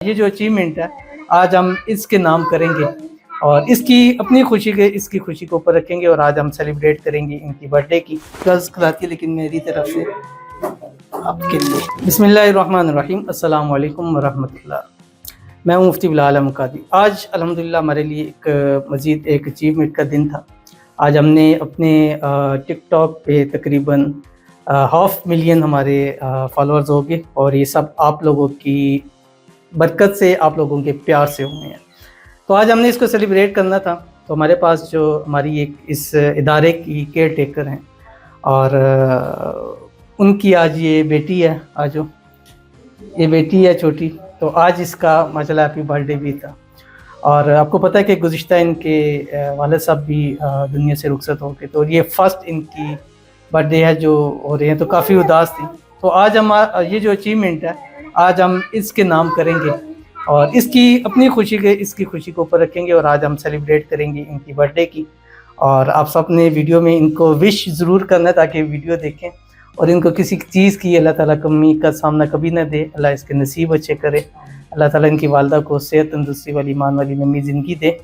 ये जो अचीवमेंट है आज हम इसके नाम करेंगे और इसकी अपनी खुशी के इसकी खुशी को ऊपर रखेंगे और आज हम सेलिब्रेट करेंगे इनकी बर्थडे की। गर्ल्स कराती है लेकिन मेरी तरफ से आपके लिए बिस्मिल्लाहिर्रहमानिर्रहीम, अस्सलाम वालेकुम वरहमतुल्लाह। मैं हूँ मुफ्ती बिलाल अहमद कादरी। आज अल्हम्दुलिल्लाह हमारे लिए एक मज़ीद एक अचीवमेंट का दिन था। आज हमने अपने टिकटॉक पे तकरीबन 500,000 हमारे फॉलोअर्स हो गए और ये सब आप लोगों की बरकत से, आप लोगों के प्यार से हुए हैं। तो आज हमने इसको सेलिब्रेट करना था। तो हमारे पास जो हमारी एक इस इदारे की केयर टेकर हैं और उनकी आज ये बेटी है, आज ये बेटी है छोटी। तो आज इसका माशाल्लाह हैप्पी बर्थडे भी था और आपको पता है कि गुज़िश्ता इनके वालिद साहब भी दुनिया से रुखसत हो गए। तो ये फर्स्ट इनकी बर्थडे है जो हो रहे हैं, तो काफ़ी उदास थी। तो आज हम ये जो अचीवमेंट है आज हम इसके नाम करेंगे और इसकी अपनी खुशी के इसकी खुशी को ऊपर रखेंगे और आज हम सेलिब्रेट करेंगे इनकी बर्थडे की। और आप सब ने वीडियो में इनको विश ज़रूर करना है ताकि वीडियो देखें और इनको किसी चीज़ की अल्लाह ताला कमी का सामना कभी ना दे। अल्लाह इसके नसीब अच्छे करे। अल्लाह ताला इनकी वालदा को सेहत तंदुरुस्ती वाली, ईमान वाली लंबी ज़िंदगी दे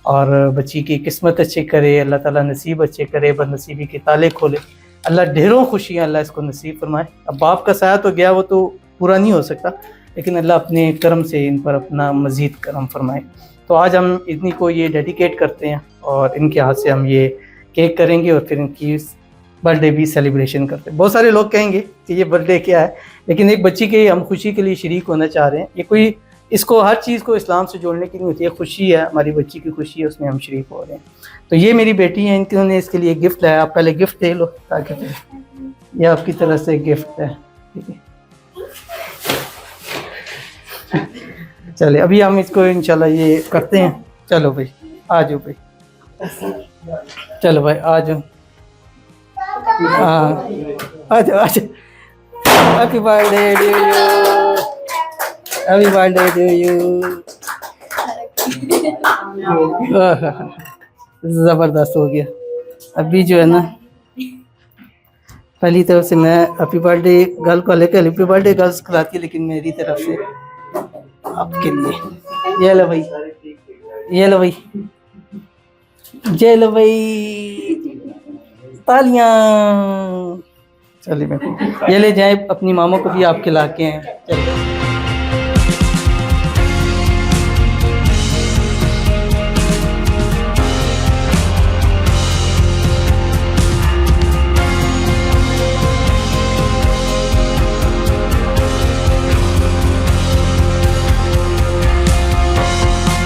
और बच्ची की किस्मत अच्छी करे। अल्लाह ताला नसीब अच्छे करे, बदनसीबी के ताले खोले। अल्लाह ढेरों खुशियाँ अल्लाह इसको नसीब फरमाए। अब बाप का साया तो गया, वो तो पूरा नहीं हो सकता, लेकिन अल्लाह अपने करम से इन पर अपना मज़ीद करम फरमाए। तो आज हम इतनी को ये डेडिकेट करते हैं और इनके हाथ से हम ये केक करेंगे और फिर इनकी बर्थडे भी सेलिब्रेशन करते हैं। बहुत सारे लोग कहेंगे कि ये बर्थडे क्या है, लेकिन एक बच्ची के हम खुशी के लिए शरीक होना चाह रहे हैं। ये कोई इसको हर चीज़ को इस्लाम से जोड़ने की नहीं होती है, खुशी है, हमारी बच्ची की खुशी है, उसमें हम शरीक हो रहे हैं। तो ये मेरी बेटी है, इन्होंने इसके लिए गिफ्ट लाया। आप पहले गिफ्ट दे लो ताकि ये आपकी तरफ से गिफ्ट है, ठीक है। चले अभी हम इसको इंशाल्लाह ये करते हैं। चलो भाई आ जाओ भाई, चलो भाई आ जाओ, हाँ आ जाओ आ जाओ। Happy birthday to you, happy birthday to you. ज़बरदस्त हो गया। अभी जो है ना पहली तरफ से मैं हैप्पी बर्थडे गर्ल को लेकर हैप्पी बर्थडे गर्ल्स कराती है लेकिन मेरी तरफ से आपके लिए ये लो भाई, ये लो भाई, ये लो भाई, तालियां। चलिए मैं ये ले जाए अपनी मामा को भी आप खिला के हैं। चलिए